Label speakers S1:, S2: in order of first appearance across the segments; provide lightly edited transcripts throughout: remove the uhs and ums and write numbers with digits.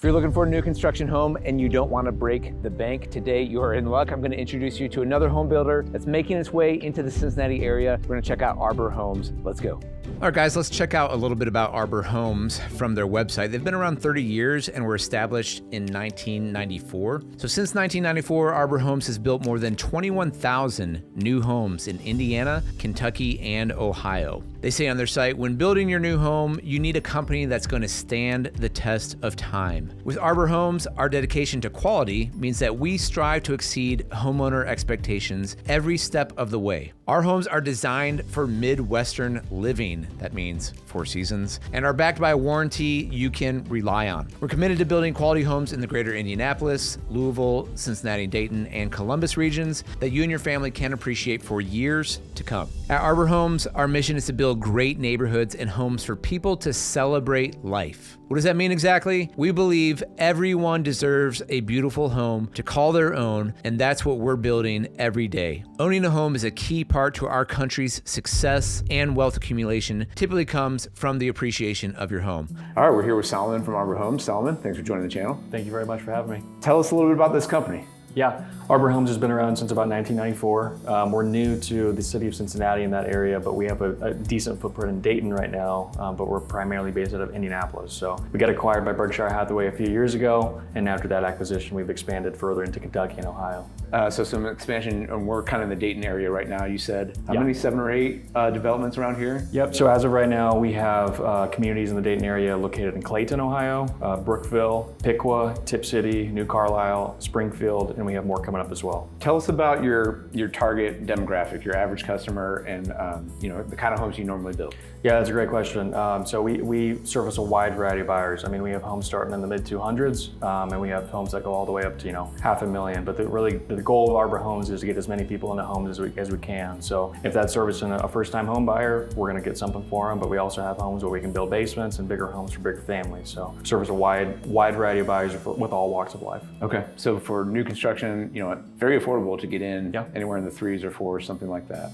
S1: If you're looking for a new construction home and you don't want to break the bank, today you are in luck. I'm going to introduce you to another home builder that's making its way into the Cincinnati area. We're going to check out Arbor Homes. Let's go. All right, guys, let's check out a little bit about Arbor Homes from their website. They've been around 30 years and were established in 1994. So since 1994, Arbor Homes has built more than 21,000 new homes in Indiana, Kentucky, and Ohio. They say on their site, when building your new home, you need a company that's going to stand the test of time. With Arbor Homes, our dedication to quality means that we strive to exceed homeowner expectations every step of the way. Our homes are designed for Midwestern living. That means 4 seasons, and are backed by a warranty you can rely on. We're committed to building quality homes in the greater Indianapolis, Louisville, Cincinnati, Dayton, and Columbus regions that you and your family can appreciate for years to come. At Arbor Homes, our mission is to build great neighborhoods and homes for people to celebrate life. What does that mean exactly? We believe everyone deserves a beautiful home to call their own, and that's what we're building every day. Owning a home is a key part to our country's success, and wealth accumulation typically comes from the appreciation of your home. All right, we're here with Solomon from Arbor Homes. Solomon, thanks for joining the channel.
S2: Thank you very much for having me.
S1: Tell us a little bit about this company.
S2: Yeah, Arbor Homes has been around since about 1994. We're new to the city of Cincinnati in that area, but we have a decent footprint in Dayton right now, but we're primarily based out of Indianapolis. So we got acquired by Berkshire Hathaway a few years ago, and after that acquisition, we've expanded further into Kentucky and Ohio.
S1: So some expansion, and we're kind of in the Dayton area right now, you said. How many, 7 or 8 developments around here?
S2: Yep, so as of right now, we have communities in the Dayton area located in Clayton, Ohio, Brookville, Piqua, Tip City, New Carlisle, Springfield, and we have more coming up as well.
S1: Tell us about your target demographic, your average customer, and the kind of homes you normally build.
S2: Yeah, that's a great question. So we service a wide variety of buyers. I mean, we have homes starting in the mid 200s, and we have homes that go all the way up to $500,000. But the goal of Arbor Homes is to get as many people into homes as we can. So if that's servicing a first-time home buyer, we're going to get something for them. But we also have homes where we can build basements and bigger homes for bigger families. So service a wide variety of buyers with all walks of life.
S1: Okay. So for new construction, very affordable to get in.
S2: Yeah.
S1: Anywhere in the 3s or 4s, something like that.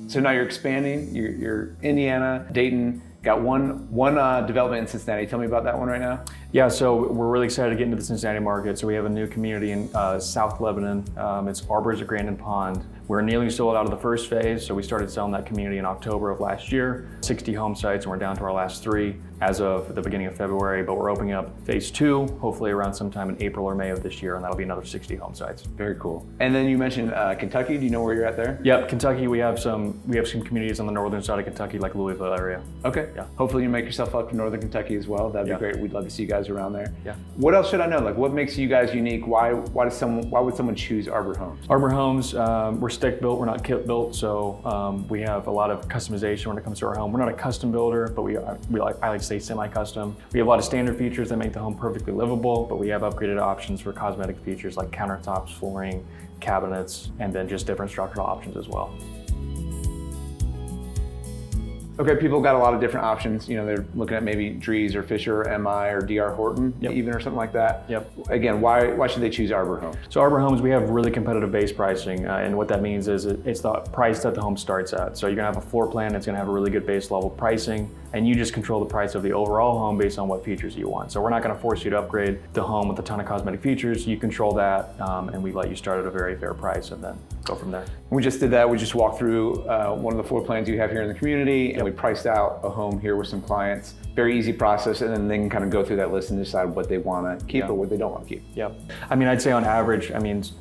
S1: So now you're expanding. You're Indiana, Dayton. Got one development in Cincinnati. Tell me about that one right now.
S2: Yeah, so we're really excited to get into the Cincinnati market. So we have a new community in South Lebanon. It's Arbors at Grandin Pond. We're nearly sold out of the first phase, so we started selling that community in October of last year. 60 home sites, and we're down to our last 3 as of the beginning of February, but we're opening up phase 2, hopefully around sometime in April or May of this year, and that'll be another 60 home sites.
S1: Very cool. And then you mentioned Kentucky. Do you know where you're at there?
S2: Yep, Kentucky, we have some communities on the northern side of Kentucky, like Louisville area.
S1: Okay.
S2: Yeah.
S1: Hopefully you make yourself up to northern Kentucky as well. That'd be great. We'd love to see you guys around there.
S2: Yeah.
S1: What else should I know? Like, what makes you guys unique? Why would someone choose Arbor Homes?
S2: Arbor Homes, we're stick built, we're not kit built, so we have a lot of customization when it comes to our home. We're not a custom builder, but I like to say semi-custom. We have a lot of standard features that make the home perfectly livable, but we have upgraded options for cosmetic features like countertops, flooring, cabinets, and then just different structural options as well.
S1: Okay, people got a lot of different options. They're looking at maybe Dries or Fisher or MI or DR Horton, even, or something like that.
S2: Yep.
S1: Again, why should they choose Arbor Homes?
S2: So Arbor Homes, we have really competitive base pricing, and what that means is it's the price that the home starts at. So you're gonna have a floor plan that's gonna have a really good base level pricing, and you just control the price of the overall home based on what features you want. So we're not gonna force you to upgrade the home with a ton of cosmetic features. You control that, and we let you start at a very fair price and then go from there.
S1: We just did that. We just walked through one of the floor plans you have here in the community, and we priced out a home here with some clients. Very easy process, and then they can kind of go through that list and decide what they want to keep or what they don't want to keep.
S2: Yep. I mean, I'd say on average,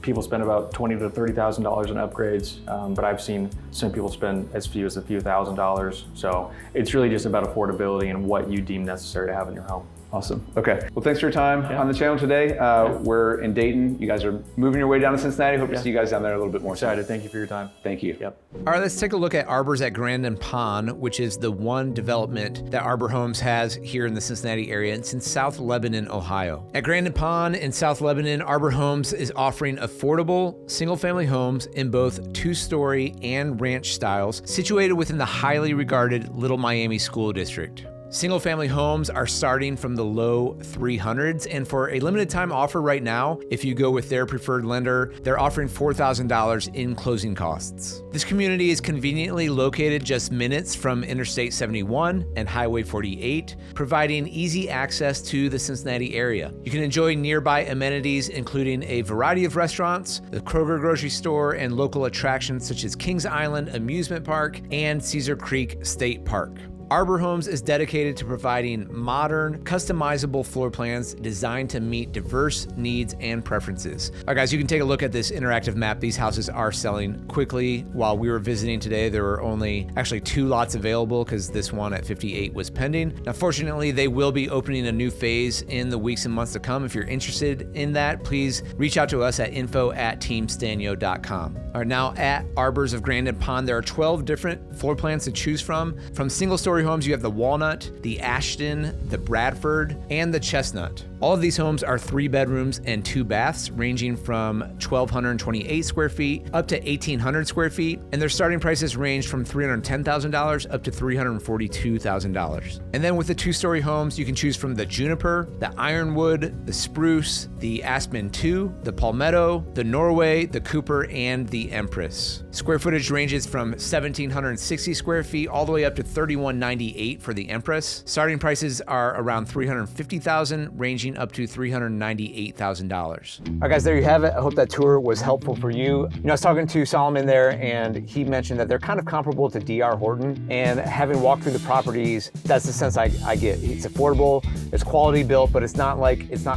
S2: people spend about $20,000 to $30,000 in upgrades, but I've seen some people spend as few as a few $1,000s. So it's really just about affordability and what you deem necessary to have in your home.
S1: Awesome. Okay. Well, thanks for your time on the channel today. We're in Dayton. You guys are moving your way down to Cincinnati. Hope to see you guys down there a little bit more.
S2: Excited. Thank you for your time.
S1: Thank you.
S2: Yep.
S1: All right, let's take a look at Arbors at Grandin Pond, which is the one development that Arbor Homes has here in the Cincinnati area. It's in South Lebanon, Ohio. At Grandin Pond in South Lebanon, Arbor Homes is offering affordable single-family homes in both 2-story and ranch styles, situated within the highly regarded Little Miami School District. Single family homes are starting from the low 300s, and for a limited time offer right now, if you go with their preferred lender, they're offering $4,000 in closing costs. This community is conveniently located just minutes from Interstate 71 and Highway 48, providing easy access to the Cincinnati area. You can enjoy nearby amenities including a variety of restaurants, the Kroger grocery store, and local attractions such as Kings Island Amusement Park and Cedar Creek State Park. Arbor Homes is dedicated to providing modern, customizable floor plans designed to meet diverse needs and preferences. All right, guys, you can take a look at this interactive map. These houses are selling quickly. While we were visiting today, there were only actually 2 lots available because this one at 58 was pending. Now, fortunately, they will be opening a new phase in the weeks and months to come. If you're interested in that, please reach out to us at info@teamsztanyo.com. All right, now at Arbors of Grandin Pond, there are 12 different floor plans to choose from. From single-story homes, you have the Walnut, the Ashton, the Bradford, and the Chestnut. All of these homes are 3 bedrooms and 2 baths, ranging from 1,228 square feet up to 1,800 square feet, and their starting prices range from $310,000 up to $342,000. And then with the 2-story homes, you can choose from the Juniper, the Ironwood, the Spruce, the Aspen II, the Palmetto, the Norway, the Cooper, and the Empress. Square footage ranges from 1,760 square feet all the way up to 3,198 for the Empress. Starting prices are around $350,000, ranging up to $398,000. All right, guys, there you have it. I hope that tour was helpful for you. I was talking to Solomon there, and he mentioned that they're kind of comparable to D.R. Horton, and having walked through the properties, that's the sense I get. It's affordable, it's quality built, but it's not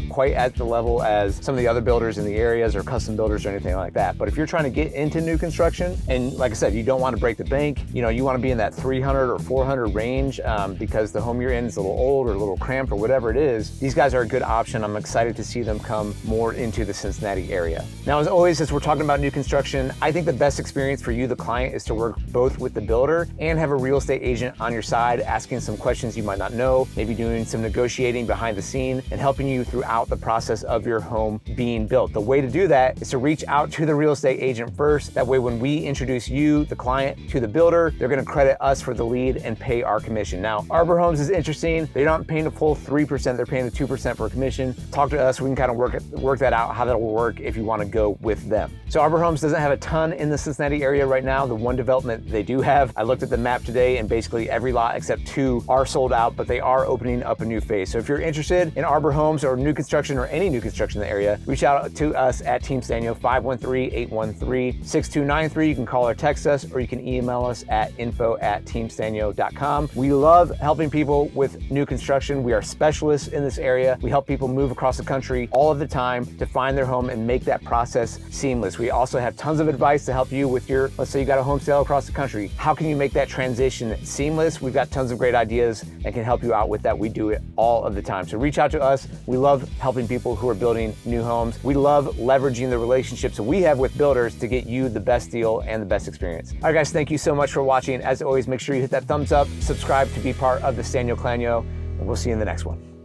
S1: quite at the level as some of the other builders in the areas or custom builders or anything like that. But if you're trying to get into new construction, and like I said, you don't want to break the bank, you want to be in that 300 or 400 range because the home you're in is a little old or a little cramped or whatever it is, these guys are a good option. I'm excited to see them come more into the Cincinnati area. Now, as always, as we're talking about new construction, I think the best experience for you, the client, is to work both with the builder and have a real estate agent on your side, asking some questions you might not know, maybe doing some negotiating behind the scene and helping you throughout the process of your home being built. The way to do that is to reach out to the real estate agent first. That way, when we introduce you, the client, to the builder, they're going to credit us for the lead and pay our commission. Now, Arbor Homes is interesting. They're not paying the full 3%, they're paying the 2% for a commission. Talk to us, we can kind of work that out, how that will work if you want to go with them. So Arbor Homes doesn't have a ton in the Cincinnati area right now. The one development they do have, I looked at the map today, and basically every lot except 2 are sold out, but they are opening up a new phase. So if you're interested in Arbor Homes or new construction or any new construction in the area, reach out to us at Team Sztanyo, 513-813-6293. You can call or text us, or you can email us at info@teamsztanyo.com. We love helping people with new construction. We are specialists in this area. We help people move across the country all of the time to find their home and make that process seamless. We also have tons of advice to help you with your, let's say you got a home sale across the country. How can you make that transition seamless? We've got tons of great ideas and can help you out with that. We do it all of the time. So reach out to us. We love helping people who are building new homes. We love leveraging the relationships that we have with builders to get you the best deal and the best experience. All right, guys, thank you so much for watching. As always, make sure you hit that thumbs up, subscribe to be part of the Sztanyo Clanyo, and we'll see you in the next one.